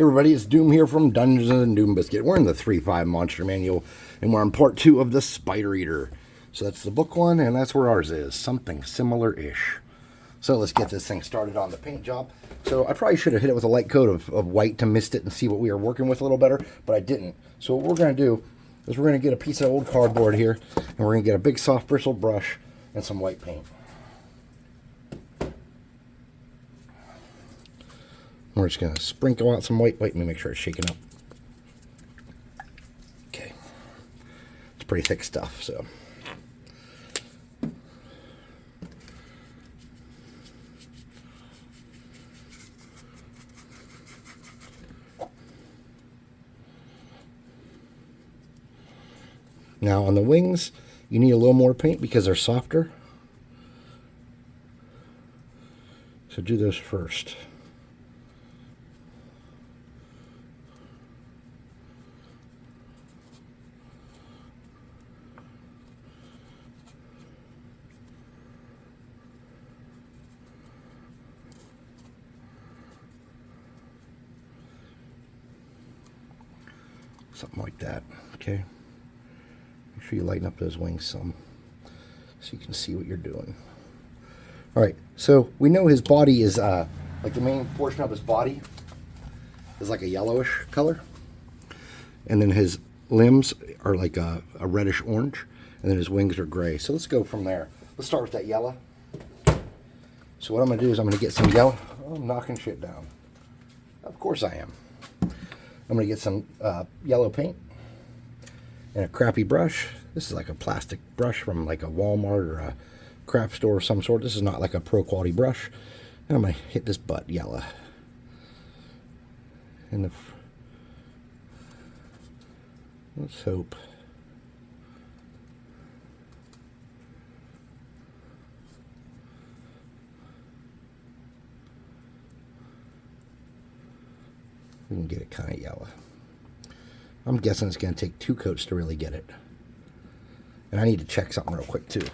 Hey everybody, it's Doom here from Dungeons and Doom Biscuit. We're in the 3.5 Monster Manual, and we're on part 2 of the Spider Eater. So that's the book one, and that's where ours is. Something similar-ish. So let's get this thing started on the paint job. So I probably should have hit it with a light coat of white to mist it and see what we are working with a little better, but I didn't. So what we're going to do is we're going to get a piece of old cardboard here, and we're going to get a big soft bristle brush and some white paint. We're just going to sprinkle out some white. Wait, let me make sure it's shaken up. Okay. It's pretty thick stuff, so. Now on the wings, you need a little more paint because they're softer. So do those first. Something like that, okay? Make sure you lighten up those wings some so you can see what you're doing. All right, so we know his body is, like the main portion of his body is like a yellowish color. And then his limbs are like a reddish orange. And then his wings are gray. So let's go from there. Let's start with that yellow. So what I'm going to do is I'm going to get some yellow. Oh, I'm knocking shit down. Of course I am. I'm going to get some yellow paint and a crappy brush. This is like a plastic brush from like a Walmart or a craft store of some sort. This is not like a pro quality brush. And I'm going to hit this butt yellow. And let's hope. We can get it kind of yellow. I'm guessing it's going to take 2 coats to really get it. And I need to check something real quick too.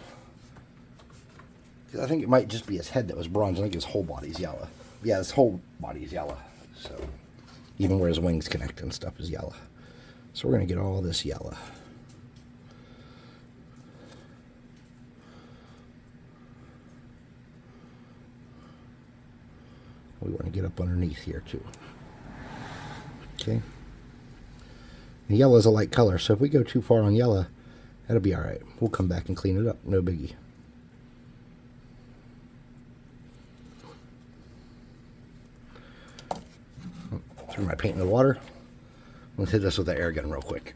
I think it might just be his head that was bronze. I think his whole body's yellow. Yeah, his whole body's yellow. So even where his wings connect and stuff is yellow. So we're going to get all this yellow. We want to get up underneath here too. Okay. The yellow is a light color, so if we go too far on yellow, that'll be alright. We'll come back and clean it up. No biggie. Threw my paint in the water. Let's hit this with the air gun real quick.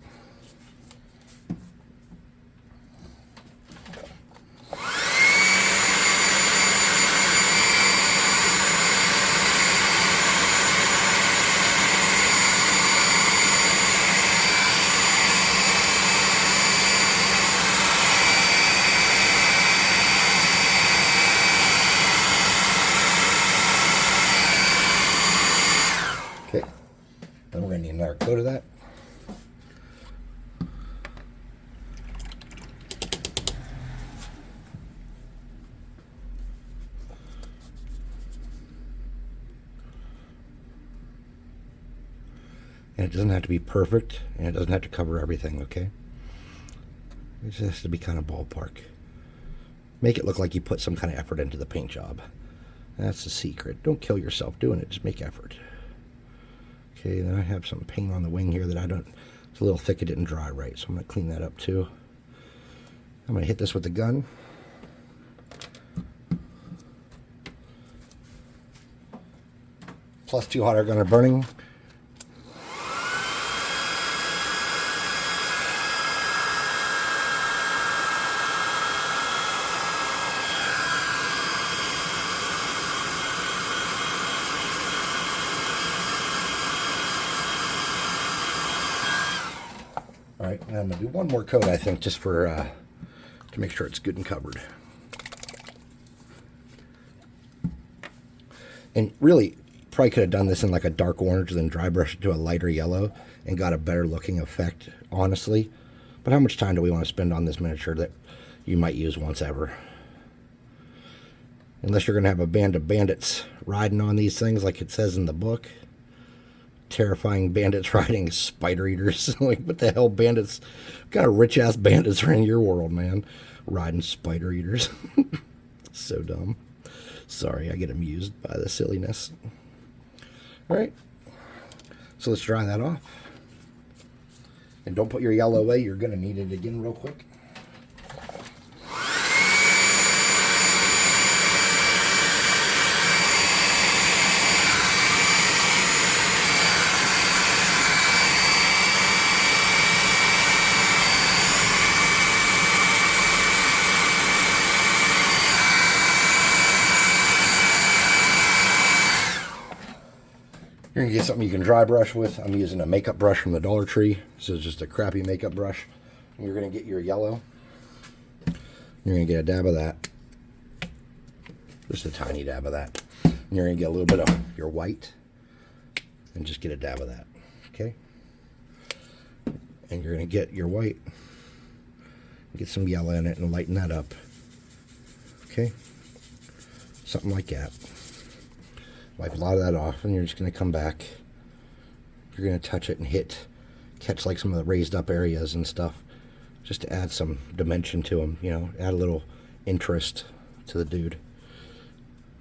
Okay, then we're going to need another coat of that. And it doesn't have to be perfect, and it doesn't have to cover everything, okay? It just has to be kind of ballpark. Make it look like you put some kind of effort into the paint job. That's the secret. Don't kill yourself doing it, just make effort. Okay, then I have some paint on the wing here that it's a little thick, it didn't dry right, so I'm going to clean that up too. I'm going to hit this with the gun. Plus 2 hot air gun are burning. All right, and I'm going to do one more coat, I think, just for to make sure it's good and covered. And really, probably could have done this in like a dark orange, then dry brush it to a lighter yellow and got a better looking effect, honestly. But how much time do we want to spend on this miniature that you might use once ever? Unless you're going to have a band of bandits riding on these things like it says in the book. terrifying bandits riding spider eaters. Like, what the hell, bandits? What kind of rich ass bandits are in your world, man? Riding spider eaters. So dumb. Sorry, I get amused by the silliness. All right. So let's dry that off. And don't put your yellow away. You're going to need it again real quick. You're going to get something you can dry brush with. I'm using a makeup brush from the Dollar Tree. This is just a crappy makeup brush. And you're going to get your yellow. You're going to get a dab of that. Just a tiny dab of that. And you're going to get a little bit of your white. And just get a dab of that. Okay? And you're going to get your white. Get some yellow in it and lighten that up. Okay? Something like that. Wipe a lot of that off, and you're just going to come back. You're going to touch it and catch like some of the raised up areas and stuff, just to add some dimension to them, you know, add a little interest to the dude.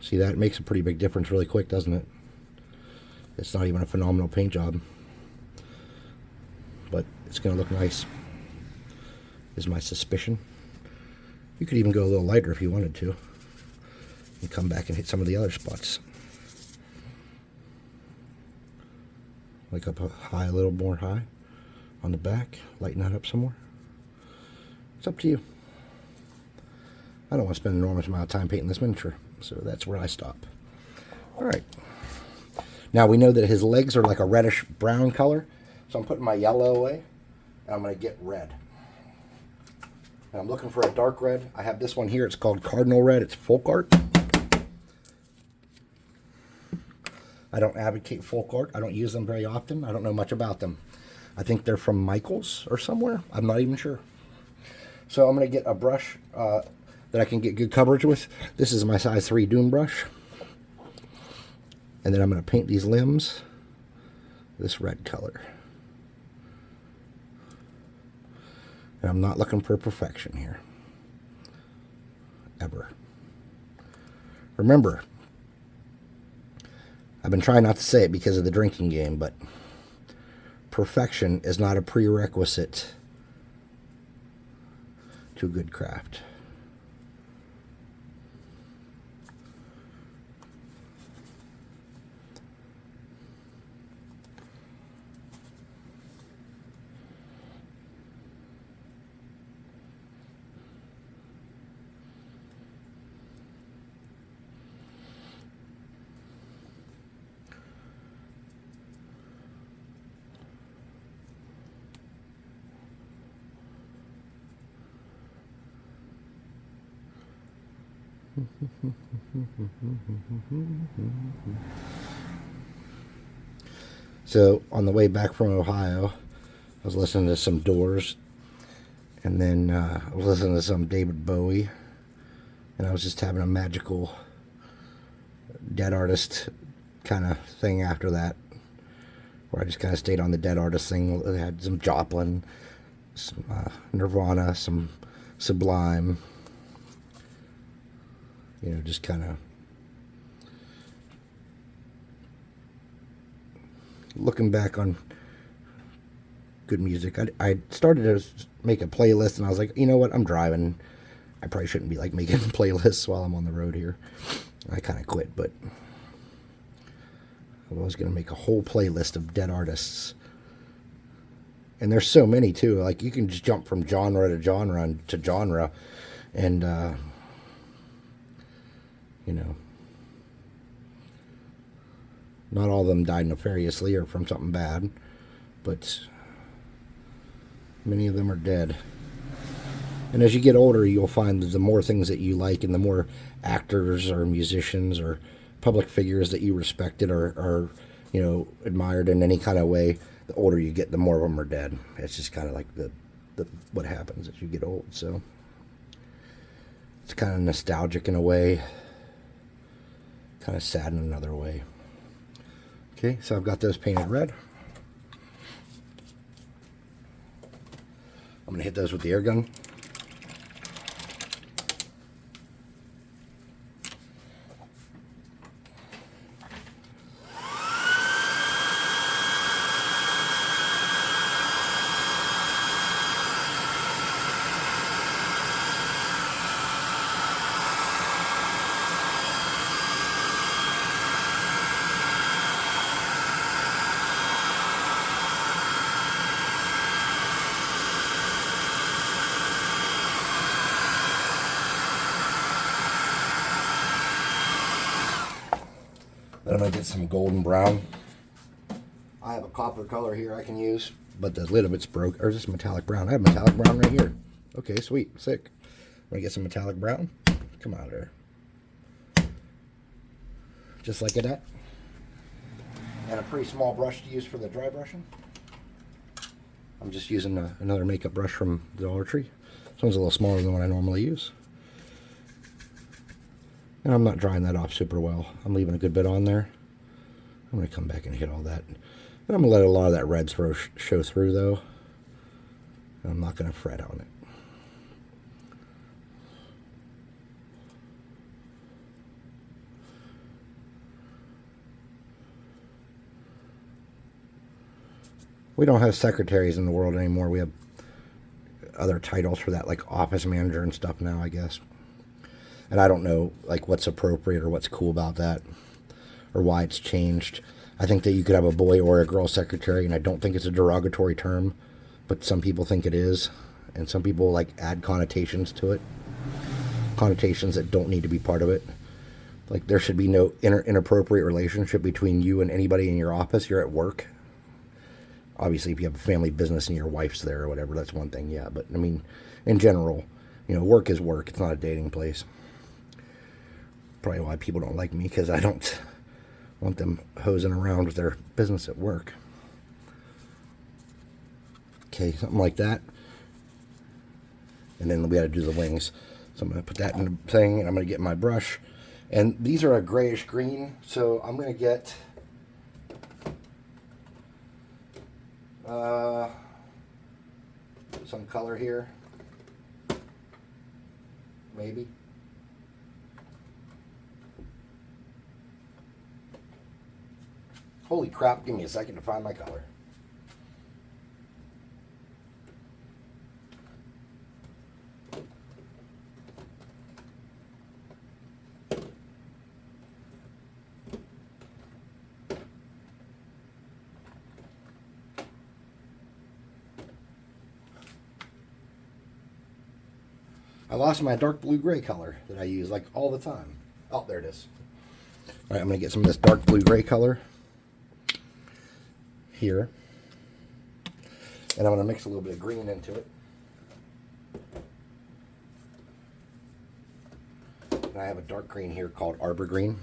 See that? It makes a pretty big difference really quick, doesn't it? It's not even a phenomenal paint job, but it's going to look nice, is my suspicion. You could even go a little lighter if you wanted to, and come back and hit some of the other spots. Like up high, a little more high on the back. Lighten that up some more. It's up to you. I don't want to spend an enormous amount of time painting this miniature, so that's where I stop. Alright. Now we know that his legs are like a reddish brown color, so I'm putting my yellow away, and I'm going to get red. And I'm looking for a dark red. I have this one here. It's called Cardinal Red. It's folk art. I don't advocate folk art. I don't use them very often. I don't know much about them. I think they're from Michael's or somewhere. I'm not even sure. So I'm going to get a brush that I can get good coverage with. This is my size 3 Doom brush. And then I'm going to paint these limbs this red color. And I'm not looking for perfection here. Ever. Remember, I've been trying not to say it because of the drinking game, but perfection is not a prerequisite to good craft. So on the way back from Ohio, I was listening to some Doors, and then I was listening to some David Bowie, and I was just having a magical dead artist kind of thing after that, where I just kind of stayed on the dead artist thing. I had some Joplin, some Nirvana, some Sublime, you know, just kind of looking back on good music. I started to make a playlist, and I was like, you know what, I'm driving. I probably shouldn't be like making playlists while I'm on the road here. I kind of quit, but I was going to make a whole playlist of dead artists. And there's so many too. Like, you can just jump from genre to genre to genre, and you know, not all of them died nefariously or from something bad, but many of them are dead. And as you get older, you'll find that the more things that you like, and the more actors or musicians or public figures that you respected or you know, admired in any kind of way, the older you get, the more of them are dead. It's just kind of like the what happens as you get old. So it's kind of nostalgic in a way, kind of sad in another way. Okay, so I've got those painted red. I'm going to hit those with the air gun. Then I'm going to get some golden brown. I have a copper color here I can use, but the lid of it's broke. Or is this metallic brown? I have metallic brown right here. Okay, sweet, sick. I'm going to get some metallic brown. Come out of there. Just like that. And a pretty small brush to use for the dry brushing. I'm just using another makeup brush from the Dollar Tree. This one's a little smaller than what I normally use. And I'm not drying that off super well. I'm leaving a good bit on there. I'm going to come back and hit all that. And I'm going to let a lot of that red show through, though. I'm not going to fret on it. We don't have secretaries in the world anymore. We have other titles for that, like office manager and stuff now, I guess. And I don't know, like, what's appropriate or what's cool about that, or why it's changed. I think that you could have a boy or a girl secretary, and I don't think it's a derogatory term, but some people think it is, and some people, like, add connotations to it, connotations that don't need to be part of it. Like, there should be no inappropriate relationship between you and anybody in your office. You're at work. Obviously, if you have a family business and your wife's there or whatever, that's one thing, yeah. But, I mean, in general, you know, work is work. It's not a dating place. Probably why people don't like me, because I don't want them hosing around with their business at work. Okay, something like that. And then we got to do the wings. So I'm going to put that in the thing, and I'm going to get my brush. And these are a grayish green, so I'm going to get... some color here, maybe. Holy crap, give me a second to find my color. I lost my dark blue gray color that I use like all the time. Oh, there it is. All right, I'm going to get some of this dark blue gray color here. And I'm going to mix a little bit of green into it. And I have a dark green here called Arbor Green.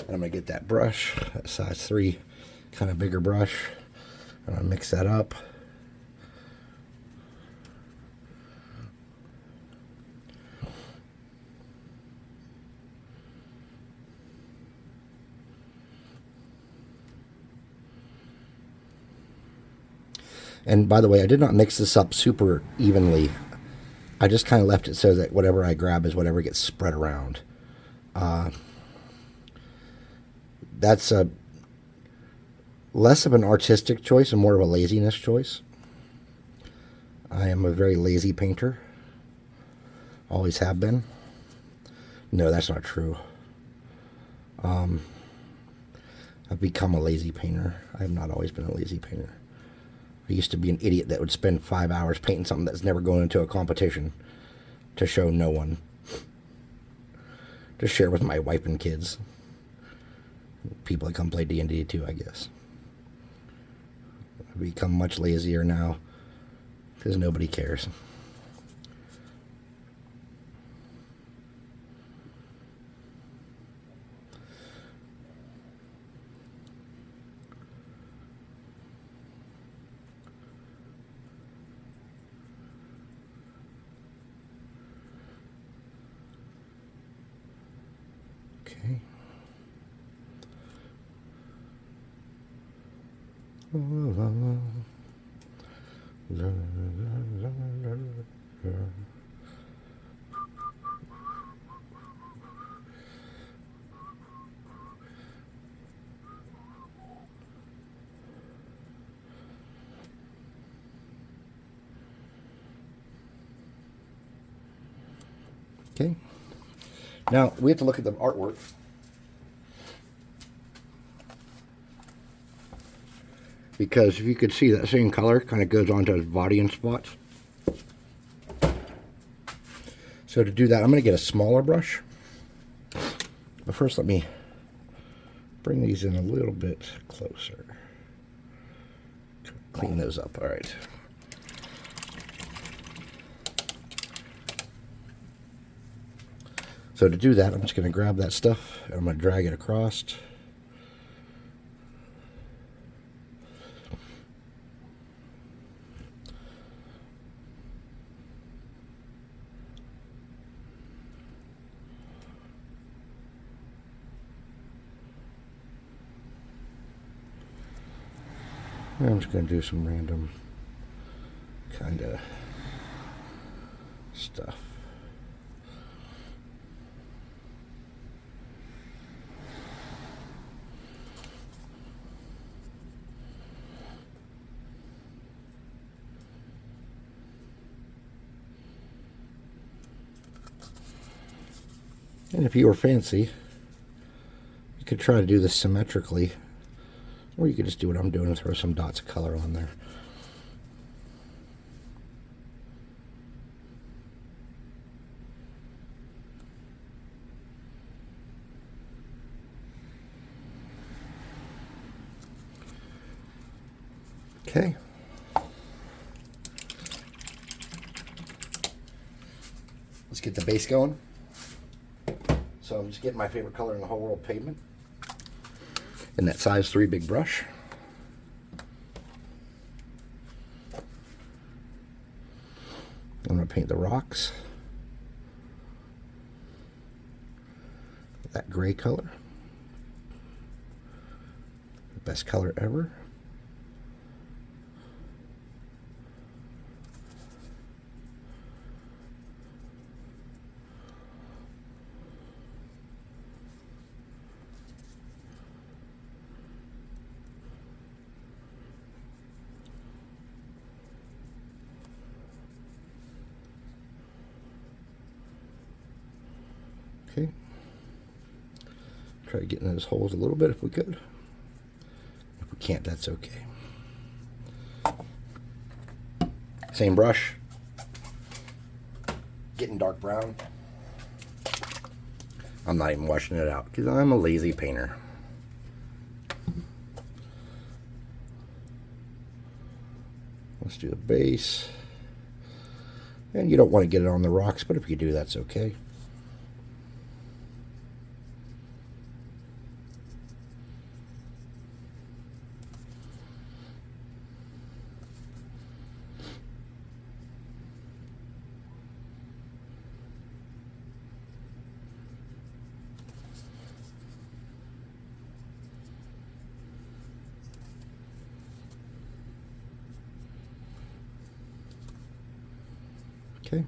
And I'm going to get that brush, that size 3, kind of bigger brush. I'm going to mix that up. And by the way, I did not mix this up super evenly. I just kind of left it so that whatever I grab is whatever gets spread around. That's a less of an artistic choice and more of a laziness choice. I am a very lazy painter. Always have been. No, that's not true. I've become a lazy painter. I have not always been a lazy painter. I used to be an idiot that would spend 5 hours painting something that's never going into a competition to show no one. To share with my wife and kids. People that come play D&D too, I guess. I've become much lazier now because nobody cares. Okay. Now we have to look at the artwork. Because if you could see, that same color kind of goes onto his body in spots. So to do that, I'm going to get a smaller brush. But first, let me bring these in a little bit closer. Clean those up. All right. So to do that, I'm just going to grab that stuff and I'm going to drag it across. And I'm just going to do some random kind of stuff. And if you were fancy, you could try to do this symmetrically, or you could just do what I'm doing and throw some dots of color on there. Okay. Let's get the base going. So I'm just getting my favorite color in the whole world, pavement, in that size 3 big brush. I'm going to paint the rocks with that gray color. The best color ever. Okay. Try getting those holes a little bit if we could. If we can't, that's okay. Same brush. Getting dark brown. I'm not even washing it out because I'm a lazy painter. Let's do the base. And you don't want to get it on the rocks, but if you do, that's okay. Okay,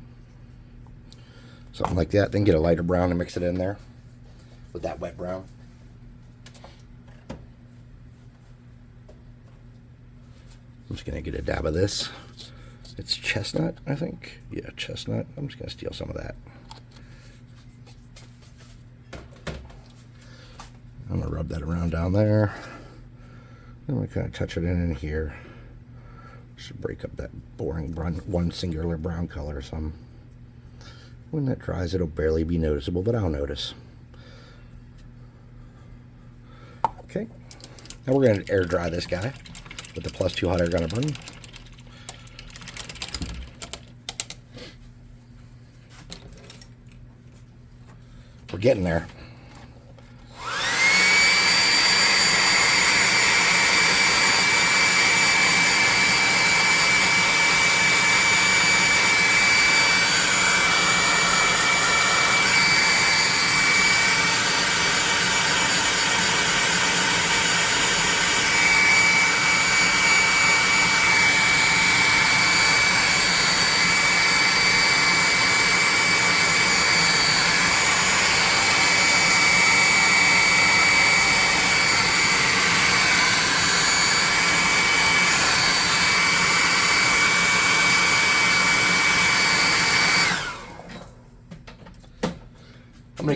something like that. Then get a lighter brown and mix it in there with that wet brown. I'm just going to get a dab of this. It's chestnut, I think. Yeah, chestnut. I'm just going to steal some of that. I'm going to rub that around down there. I'm going to kind of touch it in here. Should break up that boring one singular brown color some. When that dries, it'll barely be noticeable, but I'll notice. Okay, now we're going to air dry this guy with the +2 hot air gun burn. We're getting there.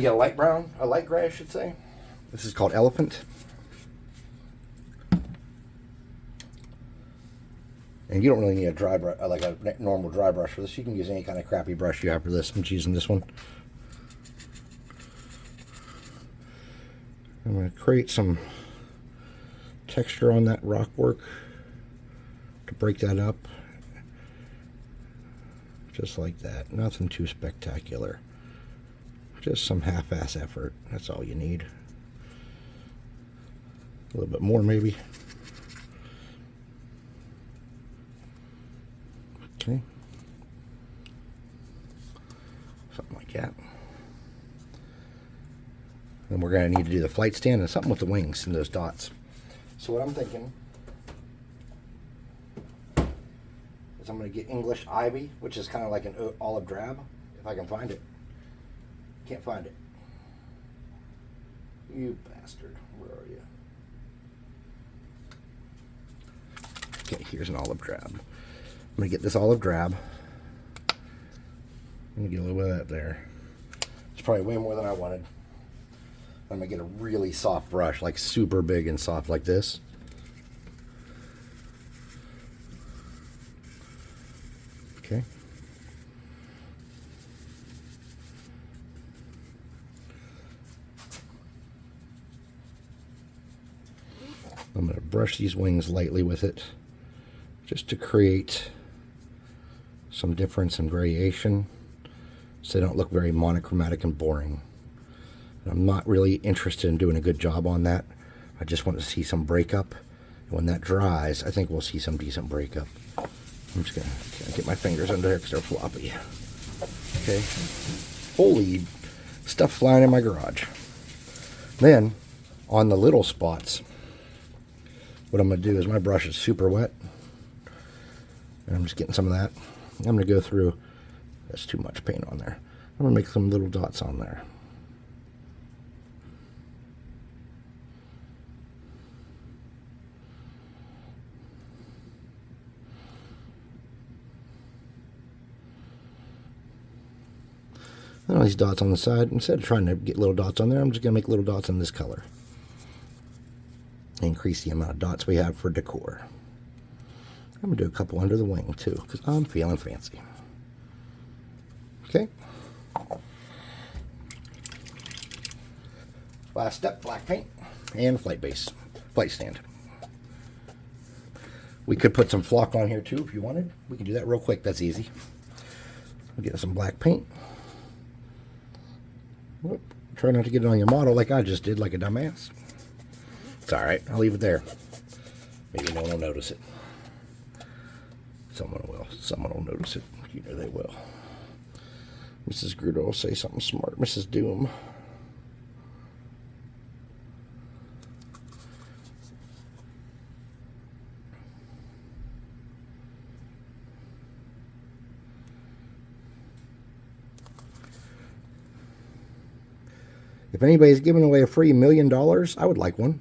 a light brown, a light gray, I should say. This is called Elephant. And you don't really need a dry brush, like a normal dry brush for this. You can use any kind of crappy brush you have for this. I'm just using this one. I'm going to create some texture on that rock work to break that up. Just like that. Nothing too spectacular. Just some half-ass effort. That's all you need. A little bit more, maybe. Okay. Something like that. Then we're going to need to do the flight stand and something with the wings and those dots. So what I'm thinking is I'm going to get English Ivy, which is kind of like an olive drab, if I can find it. Can't find it. You bastard. Where are you? Okay, here's an olive drab. I'm going to get this olive drab. I'm going to get a little bit of that there. It's probably way more than I wanted. I'm going to get a really soft brush, like super big and soft like this. Okay. I'm going to brush these wings lightly with it just to create some difference and variation so they don't look very monochromatic and boring. And I'm not really interested in doing a good job on that. I just want to see some breakup. And when that dries, I think we'll see some decent breakup. I'm just going to get my fingers under there because they're floppy. Okay. Holy stuff flying in my garage. Then, on the little spots, what I'm going to do is my brush is super wet. And I'm just getting some of that. I'm going to go through. That's too much paint on there. I'm going to make some little dots on there. And all these dots on the side, instead of trying to get little dots on there, I'm just going to make little dots in this color. Increase the amount of dots we have for decor. I'm going to do a couple under the wing too, because I'm feeling fancy. Okay. Last step, black paint and flight base, flight stand. We could put some flock on here too if you wanted. We can do that real quick. That's easy. We'll get some black paint. Whoop. Try not to get it on your model like I just did, like a dumbass. It's alright, I'll leave it there. Maybe no one will notice it. Someone will. Someone will notice it. You know they will. Mrs. Gruder will say something smart. Mrs. Doom. If anybody's giving away a free $1 million, I would like one.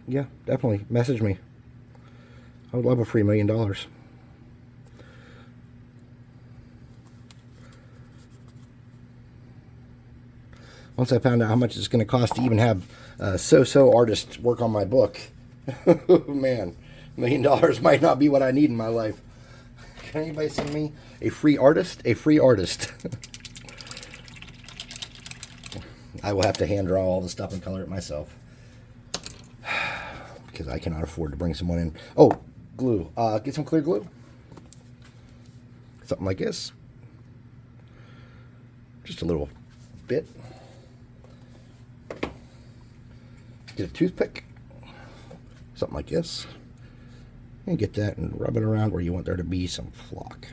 Yeah, definitely message me. I would love a free $1 million. Once I found out how much it's going to cost to even have so-so artists work on my book, man, $1 million might not be what I need in my life. Can anybody send me a free artist? A free artist. I will have to hand draw all the stuff and color it myself. Because I cannot afford to bring someone in. Oh, glue. Get some clear glue. Something like this. Just a little bit. Get a toothpick. Something like this. And get that and rub it around where you want there to be some flock.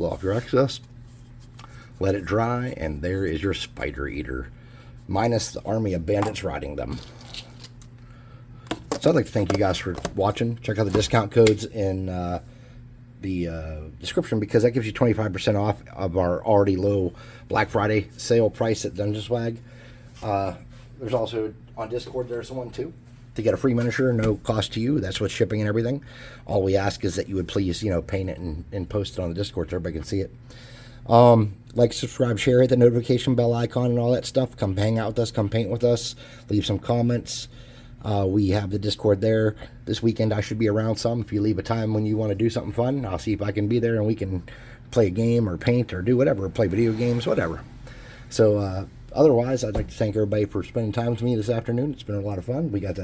blow off your excess, let it dry, and there is your spider eater, minus the army of bandits riding them. So I'd like to thank you guys for watching. Check out the discount codes in the description, because that gives you 25% off of our already low Black Friday sale price at Dungeon Swag. There's also on Discord, there's one too, to get a free miniature, no cost to you. That's with shipping and everything. All we ask is that you would please, paint it and post it on the Discord so everybody can see it. Like, subscribe, share, hit the notification bell icon and all that stuff. Come hang out with us, come paint with us, leave some comments. We have the Discord there. This weekend I should be around some. If you leave a time when you want to do something fun, I'll see if I can be there and we can play a game or paint or do whatever, play video games, whatever. So otherwise, I'd like to thank everybody for spending time with me this afternoon. It's been a lot of fun. We got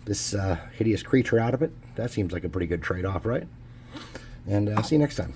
this hideous creature out of it. That seems like a pretty good trade-off, right? And I'll see you next time.